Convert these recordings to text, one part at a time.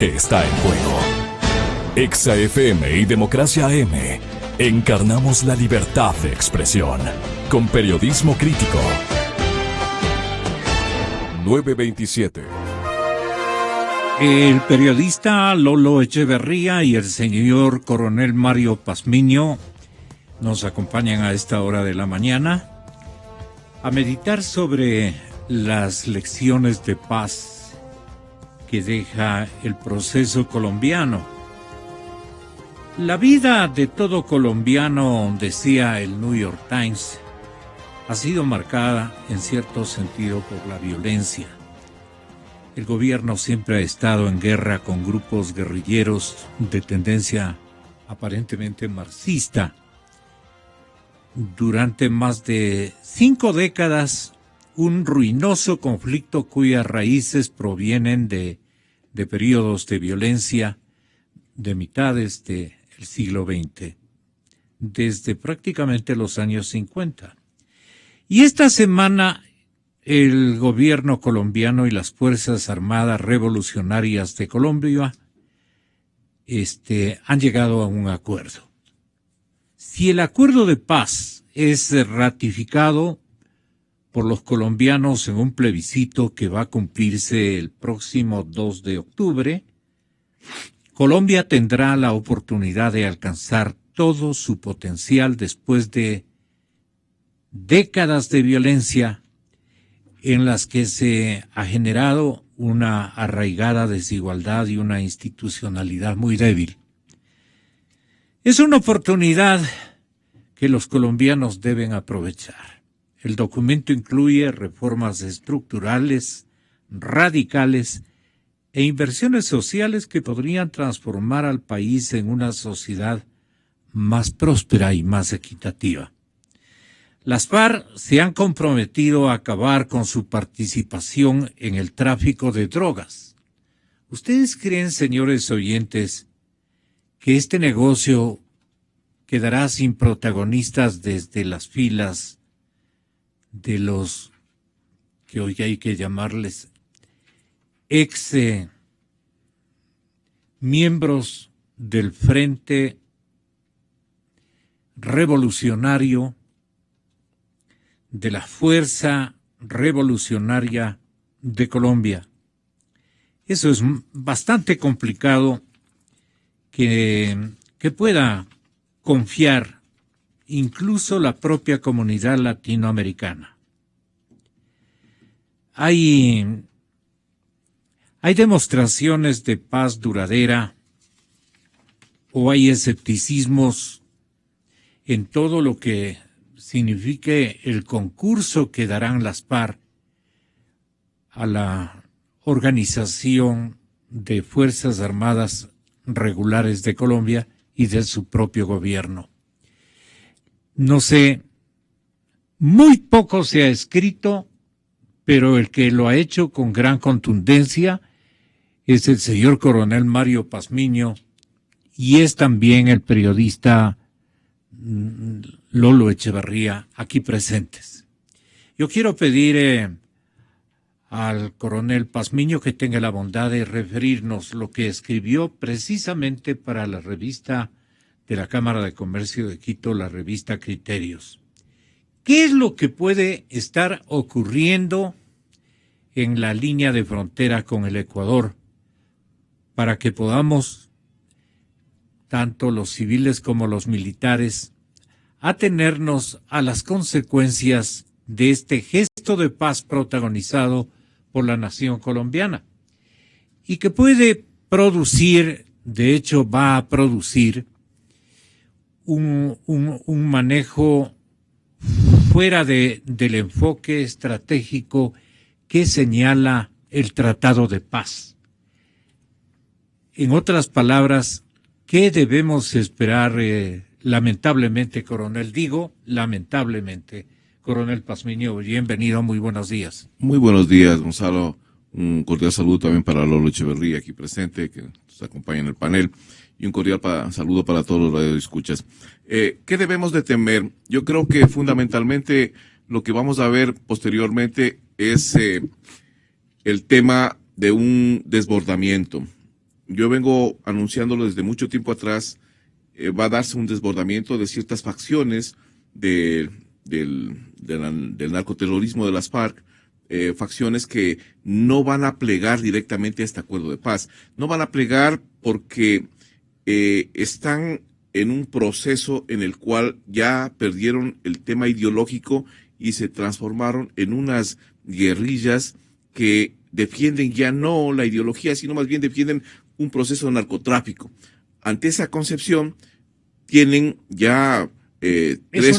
Está en juego. Exa FM y Democracia AM. Encarnamos la libertad de expresión. Con periodismo crítico. 927. El periodista Lolo Echeverría y el señor coronel Mario Pazmiño nos acompañan a esta hora de la mañana a meditar sobre las lecciones de paz que deja el proceso colombiano. La vida de todo colombiano, decía el New York Times, ha sido marcada en cierto sentido por la violencia. El gobierno siempre ha estado en guerra con grupos guerrilleros de tendencia aparentemente marxista. Durante más de 5 décadas, un ruinoso conflicto cuyas raíces provienen de periodos de violencia de mitades del siglo XX, desde prácticamente los años 50. Y esta semana el gobierno colombiano y las Fuerzas Armadas Revolucionarias de Colombia han llegado a un acuerdo. Si el acuerdo de paz es ratificado por los colombianos en un plebiscito que va a cumplirse el próximo 2 de octubre, Colombia tendrá la oportunidad de alcanzar todo su potencial después de décadas de violencia en las que se ha generado una arraigada desigualdad y una institucionalidad muy débil. Es una oportunidad que los colombianos deben aprovechar. El documento incluye reformas estructurales, radicales e inversiones sociales que podrían transformar al país en una sociedad más próspera y más equitativa. Las FARC se han comprometido a acabar con su participación en el tráfico de drogas. ¿Ustedes creen, señores oyentes, que este negocio quedará sin protagonistas desde las filas de los que hoy hay que llamarles ex miembros del Frente Revolucionario, de la Fuerza Revolucionaria de Colombia? Eso es bastante complicado que pueda confiar incluso la propia comunidad latinoamericana. Hay demostraciones de paz duradera o hay escepticismos en todo lo que signifique el concurso que darán las FARC a la Organización de Fuerzas Armadas Regulares de Colombia y de su propio gobierno. No sé, muy poco se ha escrito, pero el que lo ha hecho con gran contundencia es el señor coronel Mario Pazmiño y es también el periodista Lolo Echeverría, aquí presentes. Yo quiero pedir al coronel Pazmiño que tenga la bondad de referirnos lo que escribió precisamente para la revista de la Cámara de Comercio de Quito, la revista Criterios. ¿Qué es lo que puede estar ocurriendo en la línea de frontera con el Ecuador para que podamos, tanto los civiles como los militares, atenernos a las consecuencias de este gesto de paz protagonizado por la nación colombiana y que puede producir, de hecho va a producir, un manejo fuera del enfoque estratégico que señala el Tratado de Paz. En otras palabras, ¿qué debemos esperar lamentablemente, coronel? Digo, lamentablemente, coronel Pazmiño, bienvenido, muy buenos días. Muy buenos días, Gonzalo. Un cordial saludo también para Lolo Echeverría, aquí presente, que nos acompaña en el panel. Y un cordial saludo para todos los radioescuchas. ¿Qué debemos de temer? Yo creo que fundamentalmente lo que vamos a ver posteriormente es el tema de un desbordamiento. yo vengo anunciándolo desde mucho tiempo atrás, va a darse un desbordamiento de ciertas facciones del narcoterrorismo de las FARC, facciones que no van a plegar directamente a este acuerdo de paz. No van a plegar porque están en un proceso en el cual ya perdieron el tema ideológico y se transformaron en unas guerrillas que defienden ya no la ideología, sino más bien defienden un proceso de narcotráfico. Ante esa concepción, tienen ya es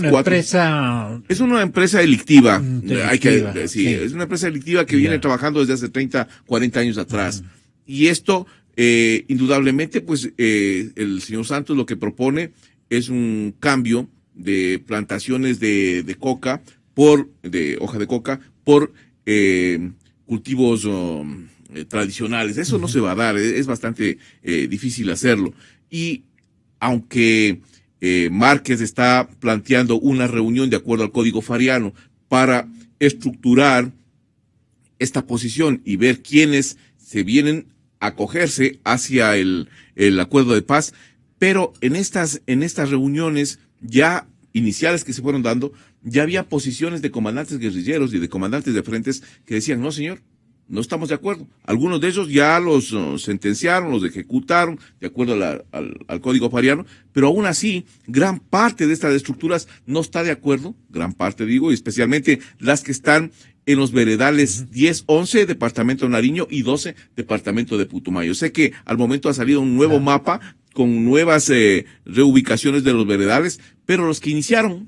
una empresa delictiva. Delictiva, Sí, es una empresa delictiva que viene trabajando desde hace 30, 40 años atrás. Y esto, indudablemente, pues, el señor Santos lo que propone es un cambio de plantaciones de coca de hoja de coca por cultivos tradicionales. Eso no se va a dar, es bastante difícil hacerlo. Y aunque Márquez está planteando una reunión de acuerdo al Código Fariano para estructurar esta posición y ver quiénes se vienen a acogerse hacia el acuerdo de paz, pero en estas reuniones ya iniciales que se fueron dando, ya había posiciones de comandantes guerrilleros y de comandantes de frentes que decían, no señor, no estamos de acuerdo. Algunos de ellos ya los sentenciaron, los ejecutaron de acuerdo al Código Fariano, pero aún así, gran parte de estas estructuras no está de acuerdo, gran parte digo, y especialmente las que están en los veredales 10, 11, departamento de Nariño, y 12, departamento de Putumayo. Sé que al momento ha salido un nuevo mapa con nuevas reubicaciones de los veredales, pero los que iniciaron,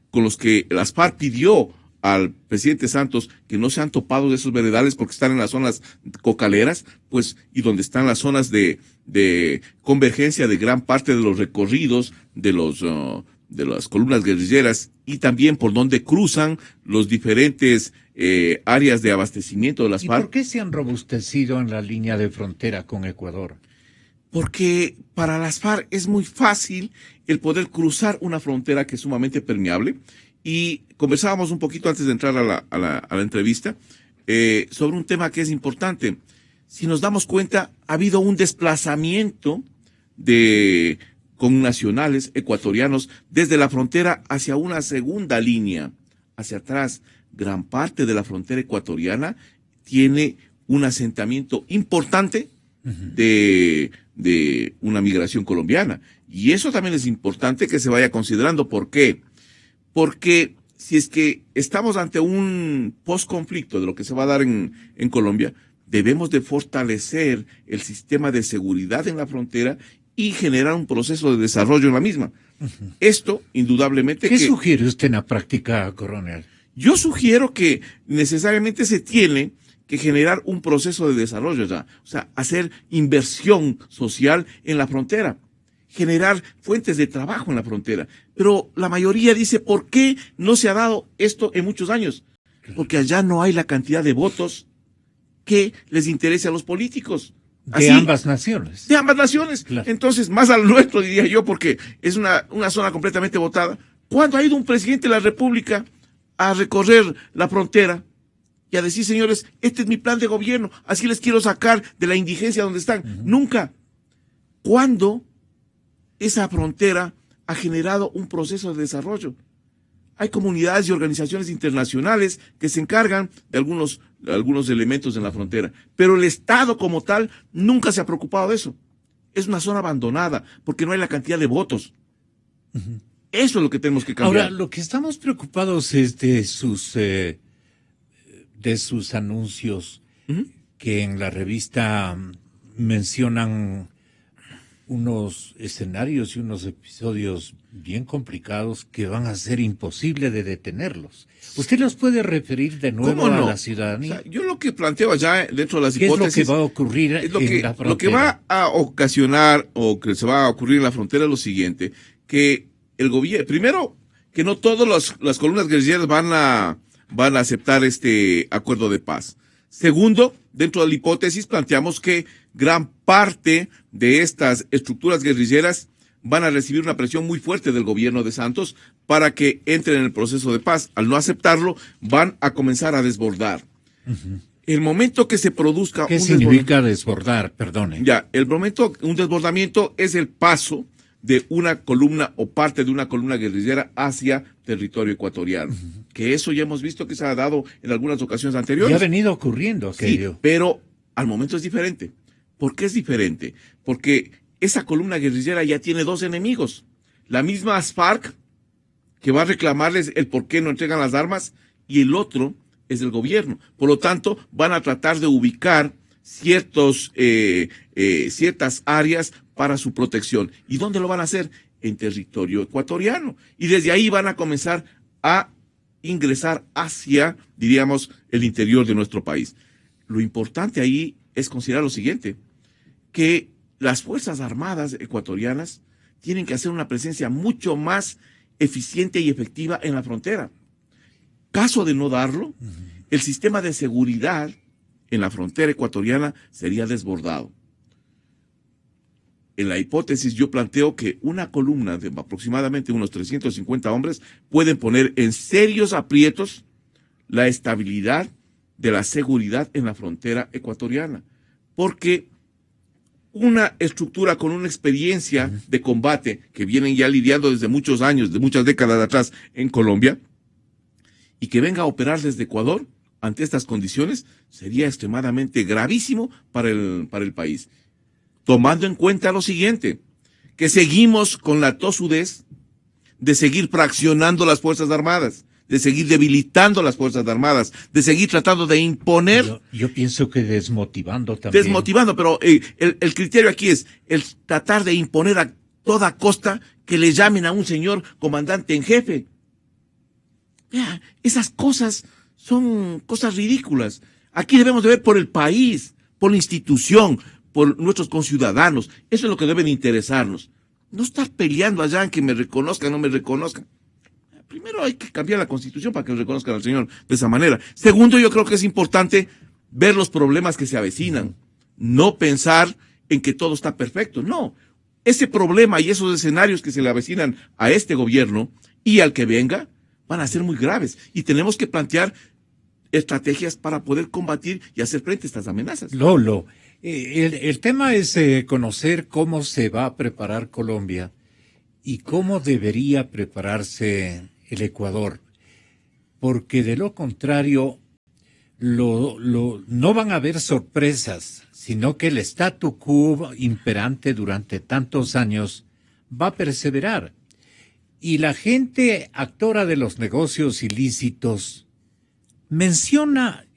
con los que las FARC pidió al presidente Santos que no se han topado de esos veredales porque están en las zonas cocaleras, pues, y donde están las zonas de convergencia de gran parte de los recorridos de las columnas guerrilleras, y también por donde cruzan los diferentes áreas de abastecimiento de las FARC. ¿Y por qué se han robustecido en la línea de frontera con Ecuador? Porque para las FARC es muy fácil el poder cruzar una frontera que es sumamente permeable. Y conversábamos un poquito antes de entrar a la entrevista sobre un tema que es importante. Si nos damos cuenta, ha habido un desplazamiento de connacionales ecuatorianos desde la frontera hacia una segunda línea, hacia atrás. Gran parte de la frontera ecuatoriana tiene un asentamiento importante de una migración colombiana. Y eso también es importante que se vaya considerando. ¿Por qué? Porque si es que estamos ante un posconflicto de lo que se va a dar en Colombia, debemos de fortalecer el sistema de seguridad en la frontera y generar un proceso de desarrollo en la misma. Esto, indudablemente... ¿Qué sugiere usted en la práctica, coronel? Yo sugiero que necesariamente se tiene que generar un proceso de desarrollo ya, o sea, hacer inversión social en la frontera, generar fuentes de trabajo en la frontera. Pero la mayoría dice, ¿por qué no se ha dado esto en muchos años? Porque allá no hay la cantidad de votos que les interese a los políticos. De ambas naciones. De ambas naciones. Claro. Entonces, más al nuestro, diría yo, porque es una zona completamente votada. ¿Cuándo ha ido un presidente de la República a recorrer la frontera y a decir, señores, este es mi plan de gobierno, así les quiero sacar de la indigencia donde están? Nunca. ¿Cuándo esa frontera ha generado un proceso de desarrollo? Hay comunidades y organizaciones internacionales que se encargan de algunos elementos en la frontera, pero el Estado como tal nunca se ha preocupado de eso. Es una zona abandonada porque no hay la cantidad de votos. Eso es lo que tenemos que cambiar. Ahora, lo que estamos preocupados es de sus anuncios que en la revista mencionan unos escenarios y unos episodios bien complicados que van a ser imposible de detenerlos. ¿Usted los puede referir de nuevo a la ciudadanía? O sea, yo lo que planteo allá dentro de las hipótesis... ¿Qué es lo que va a ocurrir en la frontera? Lo que va a ocasionar o que se va a ocurrir en la frontera es lo siguiente, que el gobierno, primero, que no todas las columnas guerrilleras van a aceptar este acuerdo de paz. Segundo, dentro de la hipótesis planteamos que gran parte de estas estructuras guerrilleras van a recibir una presión muy fuerte del gobierno de Santos para que entren en el proceso de paz. Al no aceptarlo, van a comenzar a desbordar. El momento que se produzca ¿Qué significa desbordar? Perdone. Ya, un desbordamiento es el paso de una columna o parte de una columna guerrillera hacia territorio ecuatoriano. Que eso ya hemos visto que se ha dado en algunas ocasiones anteriores. Ya ha venido ocurriendo aquello. Sí, pero al momento es diferente. ¿Por qué es diferente? Porque esa columna guerrillera ya tiene dos enemigos. La misma FARC, que va a reclamarles el por qué no entregan las armas, y el otro es el gobierno. Por lo tanto, van a tratar de ubicar ciertas áreas para su protección. ¿Y dónde lo van a hacer? En territorio ecuatoriano. Y desde ahí van a comenzar a ingresar hacia, diríamos, el interior de nuestro país. Lo importante ahí es considerar lo siguiente, que las Fuerzas Armadas ecuatorianas tienen que hacer una presencia mucho más eficiente y efectiva en la frontera. Caso de no darlo, el sistema de seguridad en la frontera ecuatoriana sería desbordado. En la hipótesis yo planteo que una columna de aproximadamente unos 350 hombres pueden poner en serios aprietos la estabilidad de la seguridad en la frontera ecuatoriana, porque una estructura con una experiencia de combate que vienen ya lidiando desde muchos años, de muchas décadas atrás en Colombia, y que venga a operar desde Ecuador ante estas condiciones, sería extremadamente gravísimo para el país. Tomando en cuenta lo siguiente, que seguimos con la tosudez de seguir fraccionando las Fuerzas Armadas, de seguir debilitando las Fuerzas Armadas, de seguir tratando de imponer. Yo pienso que desmotivando también. Desmotivando, pero el criterio aquí es el tratar de imponer a toda costa que le llamen a un señor comandante en jefe. Vea, esas cosas son cosas ridículas. Aquí debemos de ver por el país, por la institución, por nuestros conciudadanos. Eso es lo que debe de interesarnos. No estar peleando allá en que me reconozcan o no me reconozcan. Primero hay que cambiar la Constitución para que reconozcan al señor de esa manera. Segundo, yo creo que es importante ver los problemas que se avecinan. No pensar en que todo está perfecto. No. Ese problema y esos escenarios que se le avecinan a este gobierno y al que venga van a ser muy graves. Y tenemos que plantear estrategias para poder combatir y hacer frente a estas amenazas. Lolo, el tema es conocer cómo se va a preparar Colombia y cómo debería prepararse el Ecuador, porque de lo contrario no van a haber sorpresas, sino que el statu quo imperante durante tantos años va a perseverar. Y la gente actora de los negocios ilícitos menciona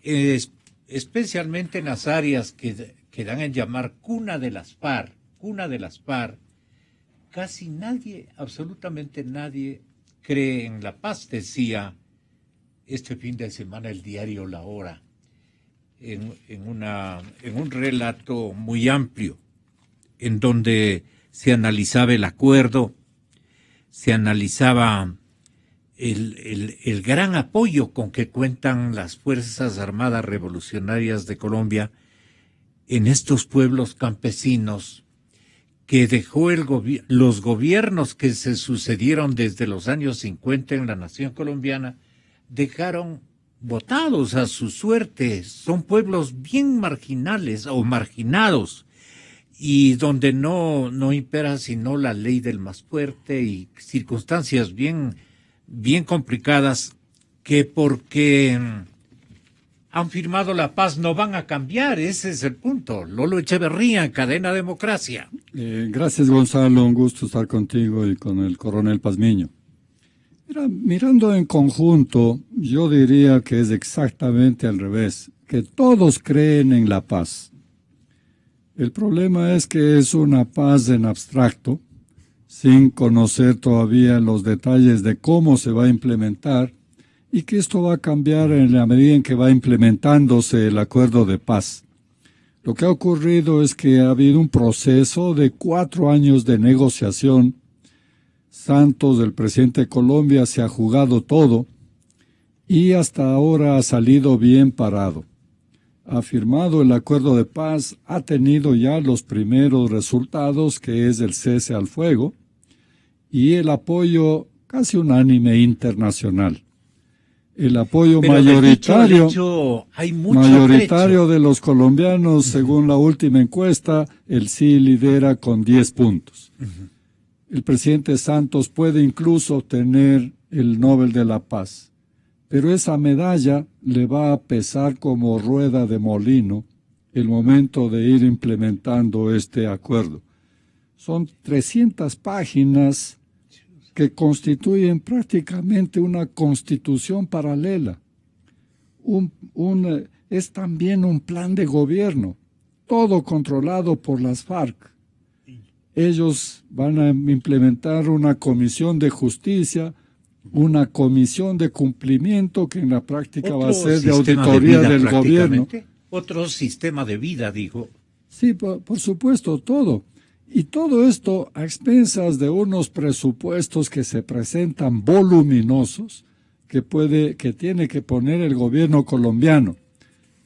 especialmente en las áreas que dan en llamar cuna de las FARC, casi nadie, absolutamente nadie cree en la paz, decía este fin de semana el diario La Hora, en un relato muy amplio, en donde se analizaba el acuerdo, se analizaba el gran apoyo con que cuentan las Fuerzas Armadas Revolucionarias de Colombia en estos pueblos campesinos que dejó los gobiernos que se sucedieron desde los años 50 en la nación colombiana, dejaron botados a su suerte. Son pueblos bien marginales o marginados, y donde no impera sino la ley del más fuerte y circunstancias bien complicadas que porque han firmado la paz no van a cambiar. Ese es el punto. Lolo Echeverría, Cadena Democracia. Gracias, Gonzalo, un gusto estar contigo y con el coronel Pazmiño. Mira, mirando en conjunto, yo diría que es exactamente al revés, que todos creen en la paz. El problema es que es una paz en abstracto, sin conocer todavía los detalles de cómo se va a implementar, y que esto va a cambiar en la medida en que va implementándose el acuerdo de paz. Lo que ha ocurrido es que ha habido un proceso de 4 años de negociación. Santos, el presidente de Colombia, se ha jugado todo y hasta ahora ha salido bien parado. Ha firmado el acuerdo de paz, ha tenido ya los primeros resultados, que es el cese al fuego y el apoyo casi unánime internacional. el apoyo Pero mayoritario, de hecho, hay mucho mayoritario trecho. de los colombianos, según la última encuesta, el sí lidera con 10 puntos. El presidente Santos puede incluso obtener el Nobel de la Paz, pero esa medalla le va a pesar como rueda de molino el momento de ir implementando este acuerdo. Son 300 páginas que constituyen prácticamente una constitución paralela. Es también un plan de gobierno, todo controlado por las FARC. Ellos van a implementar una comisión de justicia, una comisión de cumplimiento que en la práctica va a ser de auditoría del gobierno. Otro sistema de vida, digo. Sí, por supuesto, todo. Y todo esto a expensas de unos presupuestos que se presentan voluminosos que tiene que poner el gobierno colombiano.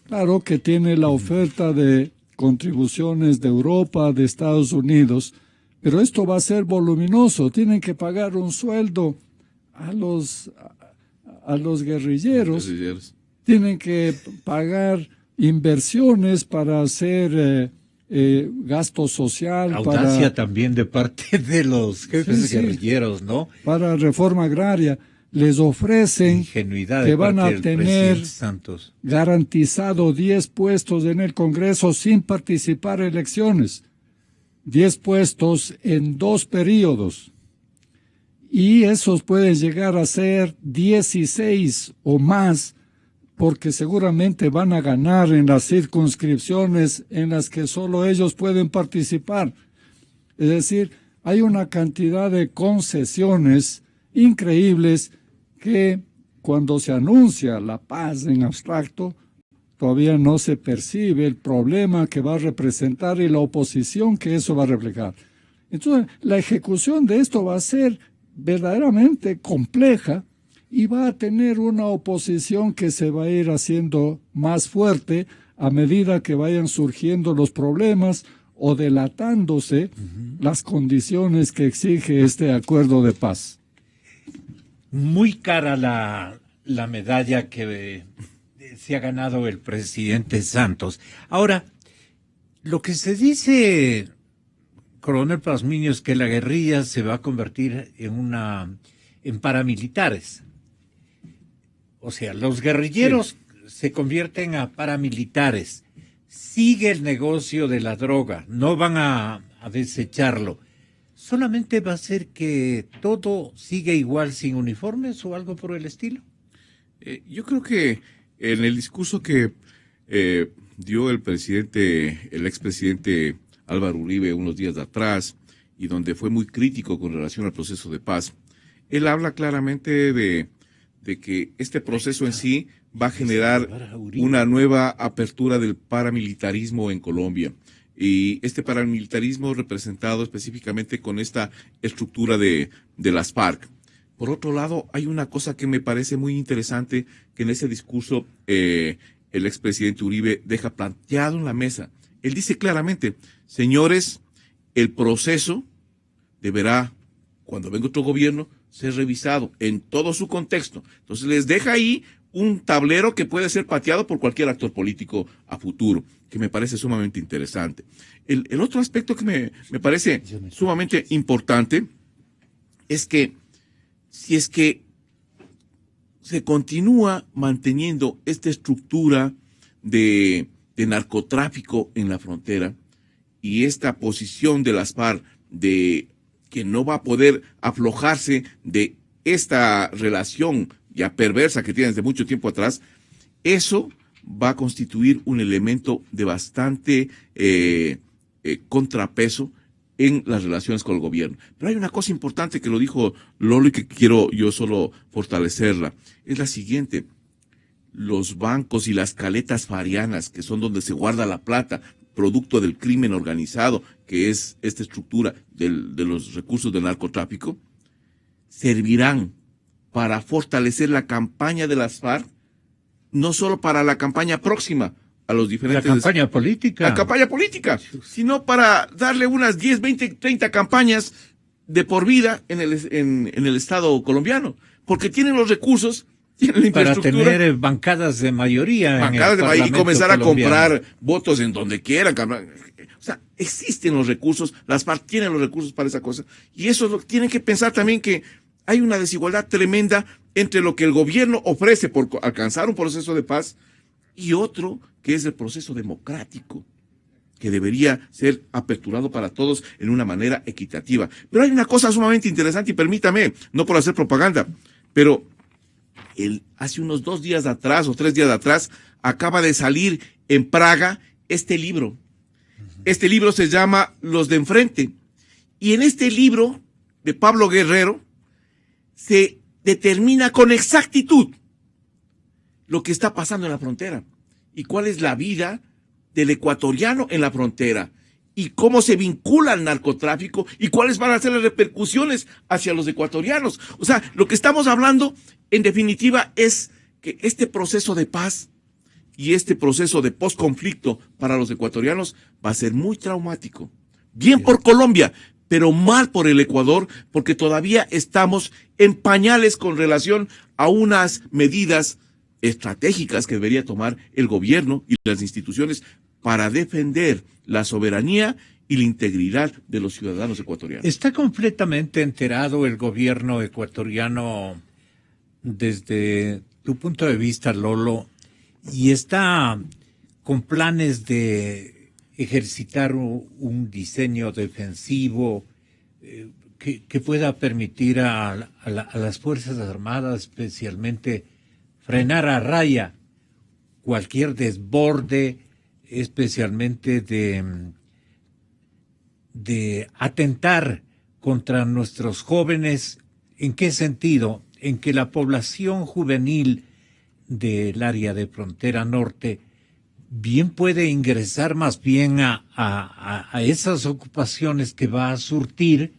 Claro que tiene la oferta de contribuciones de Europa, de Estados Unidos, pero esto va a ser voluminoso. Tienen que pagar un sueldo a los guerrilleros. Tienen que pagar inversiones para hacer gasto social. Audacia también de parte de los jefes guerrilleros, ¿no? Para reforma agraria. Les ofrecen que van a tener garantizado 10 puestos en el Congreso sin participar en elecciones. 10 puestos en 2 periodos. Y esos pueden llegar a ser 16 o más, porque seguramente van a ganar en las circunscripciones en las que solo ellos pueden participar. Es decir, hay una cantidad de concesiones increíbles que cuando se anuncia la paz en abstracto, todavía no se percibe el problema que va a representar y la oposición que eso va a reflejar. Entonces, la ejecución de esto va a ser verdaderamente compleja y va a tener una oposición que se va a ir haciendo más fuerte a medida que vayan surgiendo los problemas o delatándose las condiciones que exige este acuerdo de paz. Muy cara la medalla que se ha ganado el presidente Santos. Ahora, lo que se dice, coronel Pazmiño, es que la guerrilla se va a convertir en paramilitares. O sea, los guerrilleros se convierten a paramilitares. Sigue el negocio de la droga, no van a desecharlo. ¿Solamente va a ser que todo sigue igual sin uniformes o algo por el estilo? Yo creo que en el discurso que dio el expresidente Álvaro Uribe unos días atrás, y donde fue muy crítico con relación al proceso de paz, él habla claramente de que este proceso en sí va a generar una nueva apertura del paramilitarismo en Colombia. Y este paramilitarismo representado específicamente con esta estructura de las FARC. Por otro lado, hay una cosa que me parece muy interesante que en ese discurso el expresidente Uribe deja planteado en la mesa. Él dice claramente, señores, el proceso deberá, cuando venga otro gobierno, ser revisado en todo su contexto. Entonces les deja ahí un tablero que puede ser pateado por cualquier actor político a futuro, que me parece sumamente interesante. El otro aspecto que me parece sumamente importante es que si es que se continúa manteniendo esta estructura de narcotráfico en la frontera y esta posición de las FARC de que no va a poder aflojarse de esta relación ya perversa que tienen desde mucho tiempo atrás, eso va a constituir un elemento de bastante contrapeso en las relaciones con el gobierno. Pero hay una cosa importante que lo dijo Lolo y que quiero yo solo fortalecerla. Es la siguiente. Los bancos y las caletas farianas, que son donde se guarda la plata, producto del crimen organizado, que es esta estructura de los recursos del narcotráfico, servirán para fortalecer la campaña de las FARC, no solo para la campaña próxima a los diferentes... La campaña política. La campaña política, sino para darle unas 10, 20, 30 campañas de por vida en el Estado colombiano, porque tienen los recursos tienen la para infraestructura. tener bancadas de mayoría Bancadas de mayoría y comenzar colombiano. a comprar votos en donde quieran. O sea, existen los recursos, las FARC tienen los recursos para esa cosa. Y eso tienen que pensar también que hay una desigualdad tremenda entre lo que el gobierno ofrece por alcanzar un proceso de paz y otro que es el proceso democrático, que debería ser aperturado para todos en una manera equitativa. Pero hay una cosa sumamente interesante, y permítame, no por hacer propaganda, pero hace unos 2 días atrás o 3 días atrás acaba de salir en Praga este libro. Este libro se llama Los de Enfrente. Y en este libro de Pablo Guerrero se determina con exactitud lo que está pasando en la frontera y cuál es la vida del ecuatoriano en la frontera y cómo se vincula al narcotráfico y cuáles van a ser las repercusiones hacia los ecuatorianos. O sea, lo que estamos hablando, en definitiva, es que este proceso de paz y este proceso de posconflicto para los ecuatorianos va a ser muy traumático. Bien por Colombia, pero mal por el Ecuador, porque todavía estamos en pañales con relación a unas medidas estratégicas que debería tomar el gobierno y las instituciones para defender la soberanía y la integridad de los ciudadanos ecuatorianos. ¿Está completamente enterado el gobierno ecuatoriano desde tu punto de vista, Lolo, y está con planes de ejercitar un diseño defensivo que pueda permitir a las Fuerzas Armadas, especialmente, frenar a raya cualquier desborde, especialmente de atentar contra nuestros jóvenes? ¿En qué sentido? En que la población juvenil del área de frontera norte bien puede ingresar más bien a esas ocupaciones que va a surtir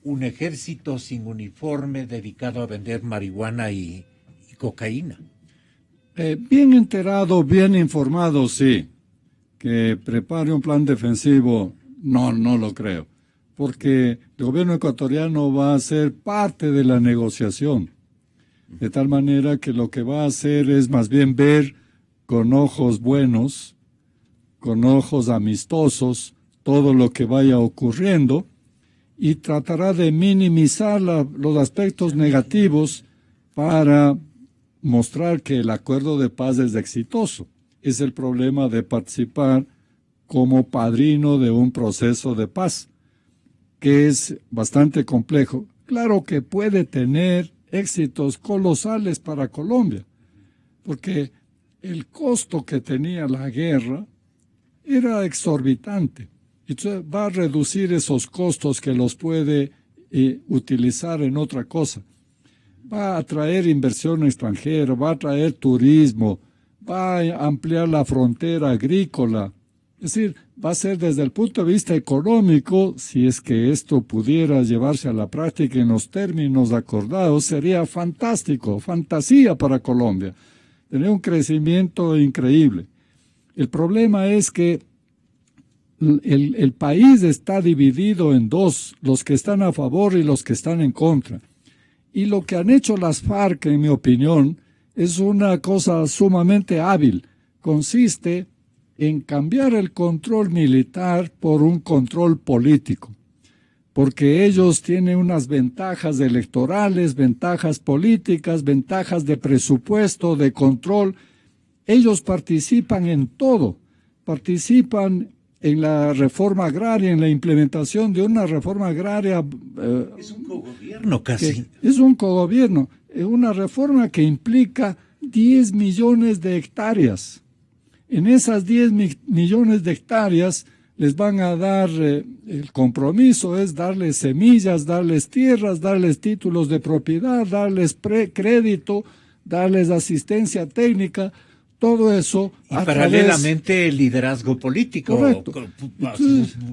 un ejército sin uniforme dedicado a vender marihuana y cocaína. Bien enterado, bien informado, sí. Que prepare un plan defensivo, no lo creo. Porque el gobierno ecuatoriano va a ser parte de la negociación. De tal manera que lo que va a hacer es más bien ver con ojos buenos, con ojos amistosos, todo lo que vaya ocurriendo y tratará de minimizar los aspectos negativos para mostrar que el acuerdo de paz es exitoso. Es el problema de participar como padrino de un proceso de paz, que es bastante complejo. Claro que puede tener éxitos colosales para Colombia, porque el costo que tenía la guerra era exorbitante. Entonces va a reducir esos costos que los puede utilizar en otra cosa. Va a atraer inversión extranjera, va a atraer turismo, va a ampliar la frontera agrícola. Es decir, va a ser desde el punto de vista económico, si es que esto pudiera llevarse a la práctica en los términos acordados, sería fantástico, fantasía para Colombia. Tener un crecimiento increíble. El problema es que el país está dividido en dos, los que están a favor y los que están en contra. Y lo que han hecho las FARC, en mi opinión, es una cosa sumamente hábil. Consiste en cambiar el control militar por un control político, porque ellos tienen unas ventajas electorales, ventajas políticas, ventajas de presupuesto, de control. Ellos participan en todo, participan en la reforma agraria, en la implementación de una reforma agraria. Es un cogobierno casi. Es un cogobierno, una reforma que implica 10 millones de hectáreas. En esas 10 millones de hectáreas les van a dar, el compromiso es darles semillas, darles tierras, darles títulos de propiedad, darles crédito, darles asistencia técnica, todo eso. Y paralelamente el liderazgo político. Correcto.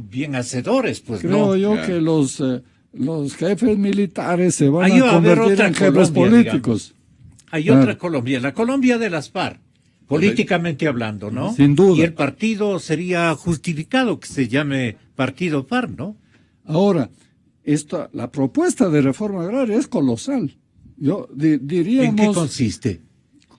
Bien hacedores, pues creo no. yo que los jefes militares se van Ahí a va a haber convertir otra en jefes Colombia, políticos. Hay otra Colombia, la Colombia de las FARC, políticamente hablando, ¿no? Sin duda. Y el partido sería justificado que se llame Partido FARC, ¿no? Ahora, la propuesta de reforma agraria es colosal. diríamos... ¿En qué consiste?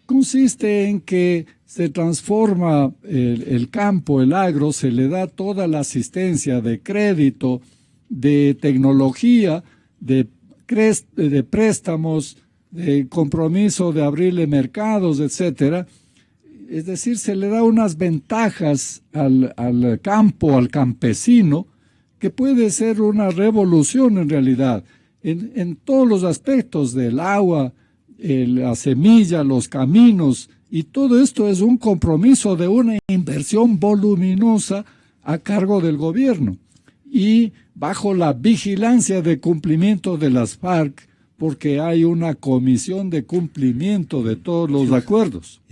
Consiste en que se transforma el campo, el agro, se le da toda la asistencia de crédito, de tecnología, de préstamos, de compromiso de abrirle mercados, etcétera. Es decir, se le da unas ventajas al campo, al campesino, que puede ser una revolución en realidad, en todos los aspectos del agua, la semilla, los caminos, y todo esto es un compromiso de una inversión voluminosa a cargo del gobierno y bajo la vigilancia de cumplimiento de las FARC, porque hay una comisión de cumplimiento de todos los acuerdos.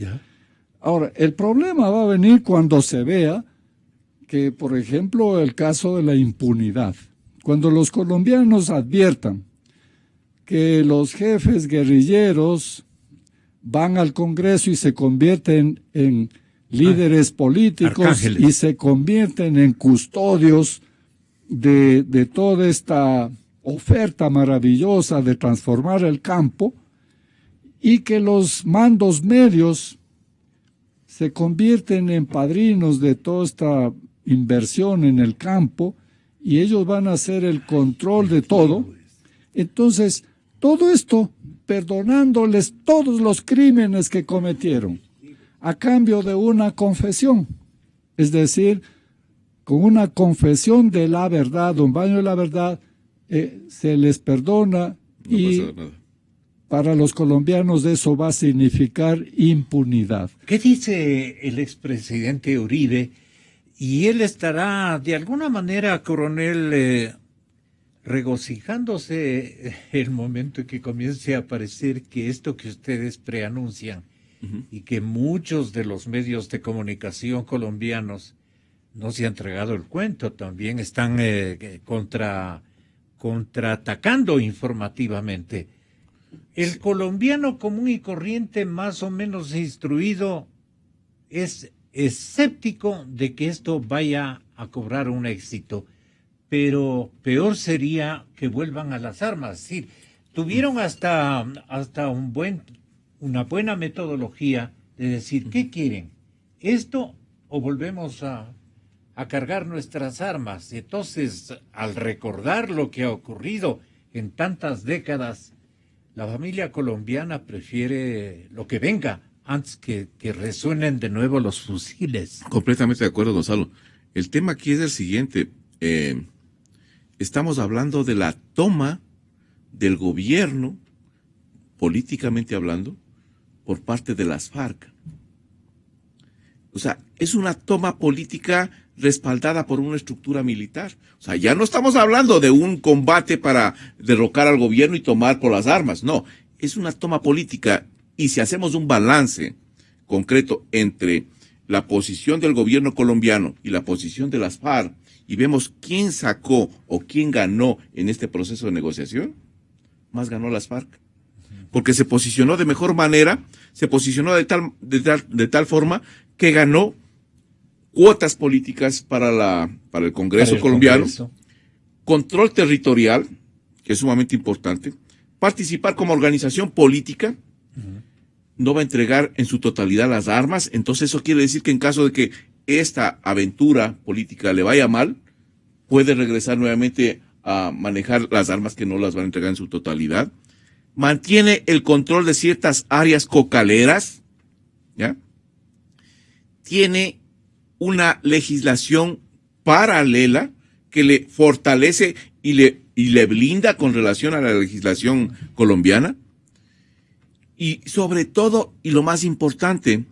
Ahora, el problema va a venir cuando se vea que, por ejemplo, el caso de la impunidad. Cuando los colombianos adviertan que los jefes guerrilleros van al Congreso y se convierten en líderes políticos arcángeles, y se convierten en custodios de toda esta oferta maravillosa de transformar el campo, y que los mandos medios se convierten en padrinos de toda esta inversión en el campo y ellos van a hacer el control de todo. Entonces, todo esto perdonándoles todos los crímenes que cometieron a cambio de una confesión, es decir, con una confesión de la verdad, un baño de la verdad, se les perdona, No y pasa nada. para los colombianos eso va a significar impunidad. ¿Qué dice el expresidente Uribe? Y él estará, de alguna manera, coronel, regocijándose el momento en que comience a aparecer que esto que ustedes preanuncian y que muchos de los medios de comunicación colombianos no se han entregado el cuento, también están contraatacando informativamente. El colombiano común y corriente, más o menos instruido, es escéptico de que esto vaya a cobrar un éxito, pero peor sería que vuelvan a las armas. Es decir, tuvieron hasta una buena metodología de decir, ¿qué quieren? ¿Esto o volvemos a cargar nuestras armas? Entonces, al recordar lo que ha ocurrido en tantas décadas, la familia colombiana prefiere lo que venga antes que resuenen de nuevo los fusiles. Completamente de acuerdo, Gonzalo. El tema aquí es el siguiente. Estamos hablando de la toma del gobierno, políticamente hablando, por parte de las FARC. O sea, es una toma política respaldada por una estructura militar. O sea, ya no estamos hablando de un combate para derrocar al gobierno y tomar por las armas. No, es una toma política. Y si hacemos un balance concreto entre la posición del gobierno colombiano y la posición de las FARC, y vemos quién sacó o quién ganó en este proceso de negociación, más ganó las FARC. Porque se posicionó de mejor manera, se posicionó de tal forma que ganó cuotas políticas para el Congreso colombiano, control territorial, que es sumamente importante, participar como organización política, no va a entregar en su totalidad las armas. Entonces eso quiere decir que en caso de que esta aventura política le vaya mal, puede regresar nuevamente a manejar las armas que no las van a entregar en su totalidad. Mantiene el control de ciertas áreas cocaleras, ¿ya? Tiene una legislación paralela que le fortalece y le blinda con relación a la legislación colombiana. Y sobre todo, y lo más importante,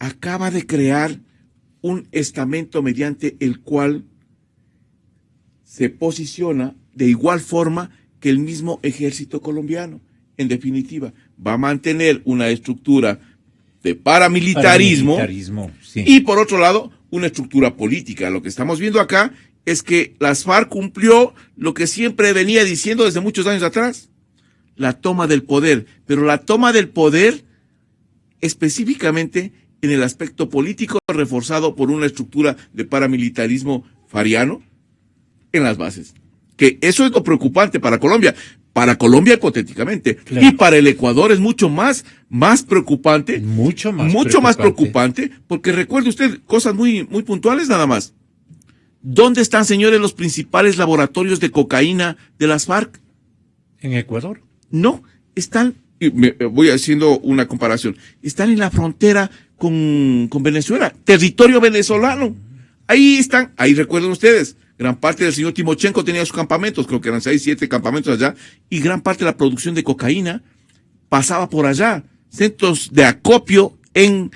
acaba de crear un estamento mediante el cual se posiciona de igual forma que el mismo ejército colombiano. En definitiva, va a mantener una estructura de paramilitarismo sí. Y por otro lado, una estructura política. Lo que estamos viendo acá es que las FARC cumplió lo que siempre venía diciendo desde muchos años atrás, la toma del poder, pero la toma del poder específicamente en el aspecto político reforzado por una estructura de paramilitarismo fariano en las bases. Que eso es lo preocupante para Colombia. para Colombia hipotéticamente, claro. Y para el Ecuador es mucho más preocupante, mucho más preocupante, porque recuerde usted cosas muy puntuales nada más. ¿Dónde están, señores, los principales laboratorios de cocaína de las FARC? ¿En Ecuador? No, están, voy haciendo una comparación, están en la frontera con Venezuela, territorio venezolano. Ahí están, ahí recuerden ustedes, gran parte del señor Timochenko tenía sus campamentos, creo que eran 6, 7 campamentos allá, y gran parte de la producción de cocaína pasaba por allá, centros de acopio en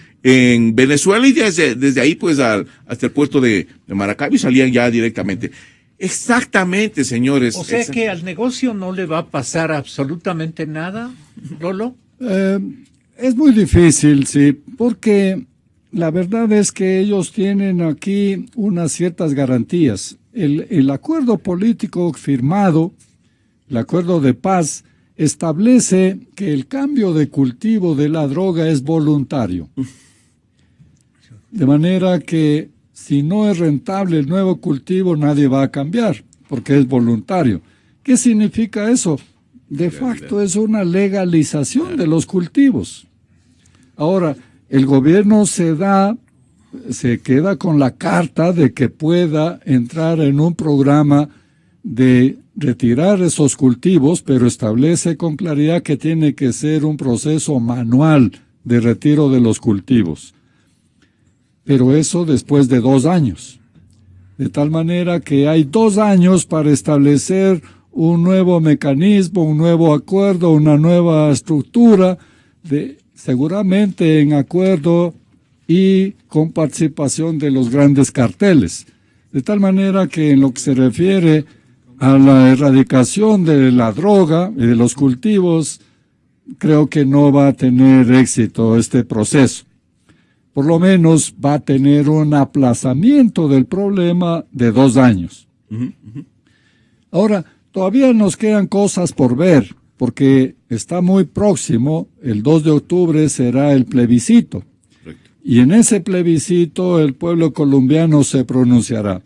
Venezuela, y desde ahí pues hasta el puerto de Maracaibo, y salían ya directamente. Exactamente, señores. O sea que al negocio no le va a pasar absolutamente nada, Lolo. Es muy difícil, sí, porque la verdad es que ellos tienen aquí unas ciertas garantías. El acuerdo político firmado, el acuerdo de paz, establece que el cambio de cultivo de la droga es voluntario. De manera que si no es rentable el nuevo cultivo, nadie va a cambiar, porque es voluntario. ¿Qué significa eso? De facto es una legalización de los cultivos. Ahora, el gobierno se queda con la carta de que pueda entrar en un programa de retirar esos cultivos, pero establece con claridad que tiene que ser un proceso manual de retiro de los cultivos. Pero eso después de 2 años. De tal manera que hay 2 años para establecer un nuevo mecanismo, un nuevo acuerdo, una nueva estructura, seguramente en acuerdo y con participación de los grandes carteles. De tal manera que en lo que se refiere a la erradicación de la droga y de los cultivos, creo que no va a tener éxito este proceso. Por lo menos va a tener un aplazamiento del problema de 2 años. Ahora, todavía nos quedan cosas por ver, porque está muy próximo, el 2 de octubre será el plebiscito. Y en ese plebiscito el pueblo colombiano se pronunciará.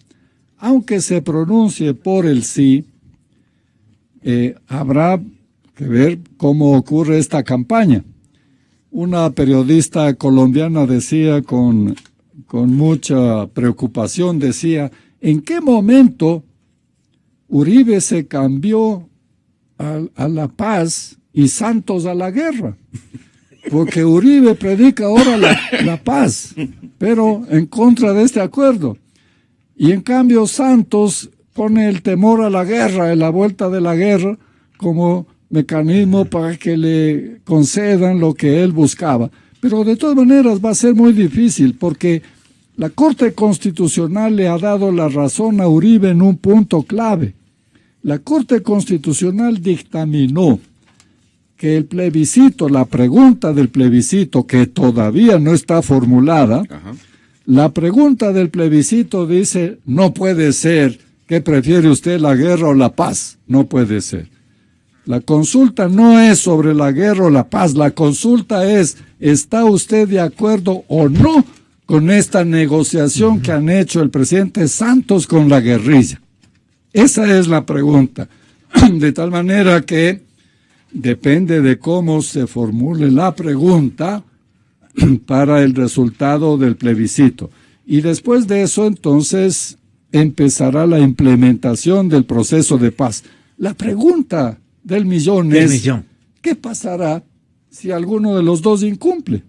Aunque se pronuncie por el sí, habrá que ver cómo ocurre esta campaña. Una periodista colombiana decía con mucha preocupación, decía, ¿en qué momento Uribe se cambió a la paz y Santos a la guerra? Porque Uribe predica ahora la paz, pero en contra de este acuerdo. Y en cambio Santos pone el temor a la guerra, en la vuelta de la guerra, como mecanismo para que le concedan lo que él buscaba. Pero de todas maneras va a ser muy difícil, porque la Corte Constitucional le ha dado la razón a Uribe en un punto clave. La Corte Constitucional dictaminó que el plebiscito, la pregunta del plebiscito, que todavía no está formulada, la pregunta del plebiscito dice, no puede ser, ¿qué prefiere usted, la guerra o la paz? No puede ser. La consulta no es sobre la guerra o la paz, la consulta es, ¿está usted de acuerdo o no con esta negociación que han hecho el presidente Santos con la guerrilla? Esa es la pregunta. De tal manera que depende de cómo se formule la pregunta para el resultado del plebiscito. Y después de eso, entonces, empezará la implementación del proceso de paz. La pregunta del millón es, ¿qué pasará si alguno de los dos incumple?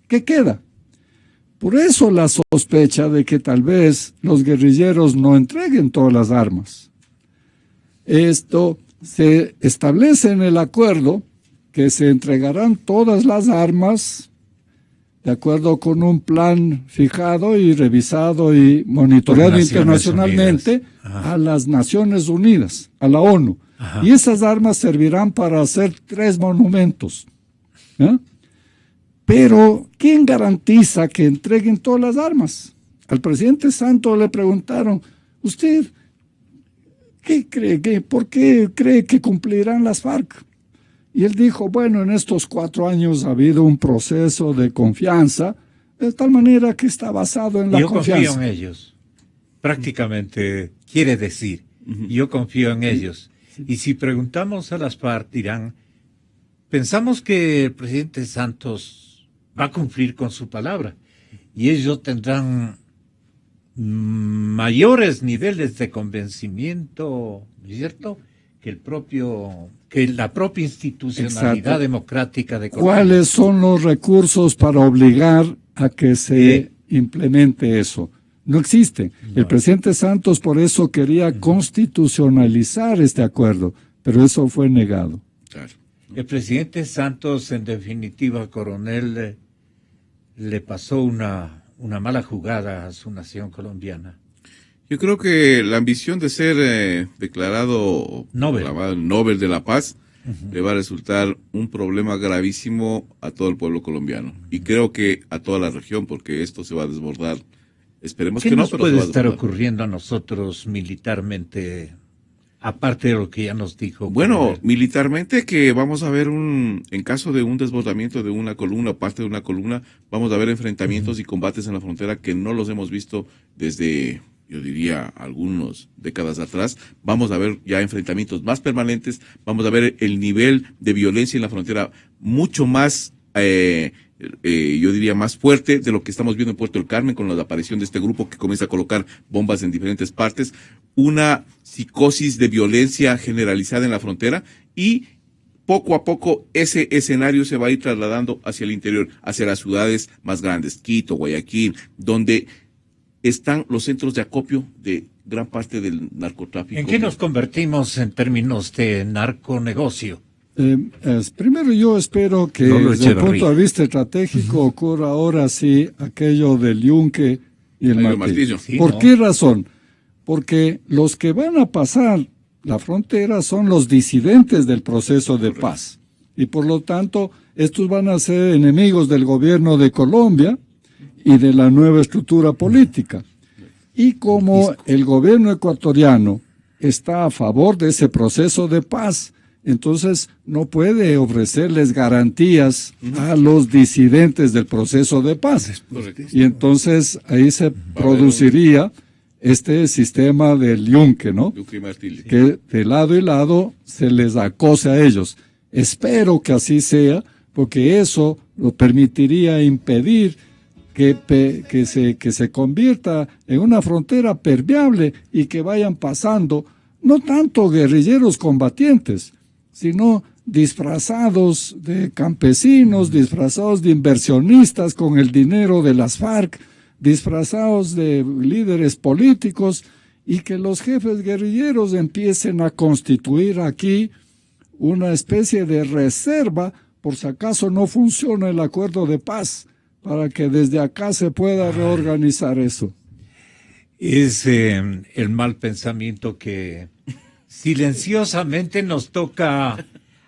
¿Qué queda? Por eso la sospecha de que tal vez los guerrilleros no entreguen todas las armas. Esto se establece en el acuerdo que se entregarán todas las armas de acuerdo con un plan fijado y revisado y monitoreado internacionalmente a las Naciones Unidas, a la ONU. Y esas armas servirán para hacer 3 monumentos. Pero, ¿quién garantiza que entreguen todas las armas? Al presidente Santos le preguntaron, ¿usted por qué cree que cumplirán las FARC? Y él dijo, bueno, en estos 4 años ha habido un proceso de confianza, de tal manera que está basado en la confianza. Yo confío en ellos. Prácticamente quiere decir, yo confío en ellos. Y si preguntamos a las FARC, dirán, pensamos que el presidente Santos va a cumplir con su palabra y ellos tendrán mayores niveles de convencimiento, ¿no es cierto?, que la propia institucionalidad democrática de Colombia. ¿Cuáles son los recursos para obligar a que se implemente eso? No existe. El presidente Santos por eso quería constitucionalizar este acuerdo, pero eso fue negado. Claro. El presidente Santos, en definitiva, coronel, le pasó una mala jugada a su nación colombiana. Yo creo que la ambición de ser declarado Nobel de la Paz le va a resultar un problema gravísimo a todo el pueblo colombiano. Y creo que a toda la región, porque esto se va a desbordar. Esperemos que no, pero ¿qué nos puede estar ocurriendo a nosotros militarmente, aparte de lo que ya nos dijo? Bueno, militarmente que vamos a ver en caso de un desbordamiento de una columna, parte de una columna, vamos a ver enfrentamientos y combates en la frontera que no los hemos visto desde, yo diría, algunas décadas atrás. Vamos a ver ya enfrentamientos más permanentes, vamos a ver el nivel de violencia en la frontera mucho más, yo diría, más fuerte de lo que estamos viendo en Puerto del Carmen con la aparición de este grupo que comienza a colocar bombas en diferentes partes, una psicosis de violencia generalizada en la frontera y poco a poco ese escenario se va a ir trasladando hacia el interior, hacia las ciudades más grandes, Quito, Guayaquil, donde están los centros de acopio de gran parte del narcotráfico. ¿En qué nos convertimos en términos de narconegocio? Primero yo espero que desde el punto de vista estratégico ocurra ahora sí aquello del yunque y el martillo. Sí, ¿Por qué razón? Porque los que van a pasar la frontera son los disidentes del proceso de paz. Y por lo tanto, estos van a ser enemigos del gobierno de Colombia y de la nueva estructura política. Y como el gobierno ecuatoriano está a favor de ese proceso de paz, entonces no puede ofrecerles garantías a los disidentes del proceso de paz. Y entonces ahí se produciría este sistema del yunque, ¿no? Que de lado y lado se les acose a ellos. Espero que así sea, porque eso lo permitiría impedir que se convierta en una frontera permeable y que vayan pasando no tanto guerrilleros combatientes, sino disfrazados de campesinos, disfrazados de inversionistas con el dinero de las FARC, disfrazados de líderes políticos, y que los jefes guerrilleros empiecen a constituir aquí una especie de reserva por si acaso no funciona el acuerdo de paz, para que desde acá se pueda reorganizar eso. Es el mal pensamiento que silenciosamente nos toca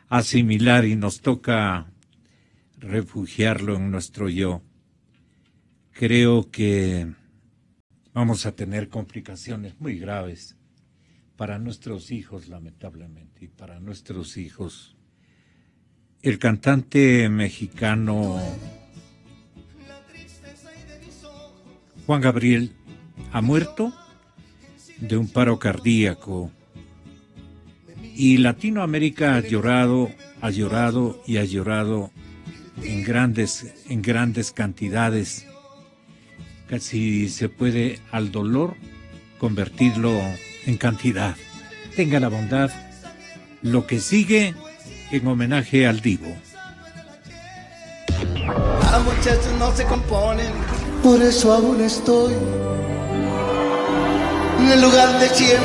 asimilar y nos toca refugiarlo en nuestro yo. Creo que vamos a tener complicaciones muy graves para nuestros hijos, lamentablemente, y para nuestros hijos. El cantante mexicano Juan Gabriel ha muerto de un paro cardíaco. Y Latinoamérica ha llorado y ha llorado en grandes cantidades. Casi se puede al dolor convertirlo en cantidad. Tenga la bondad. Lo que sigue en homenaje al Divo. Los muchachos no se componen, por eso aún estoy en el lugar de siempre.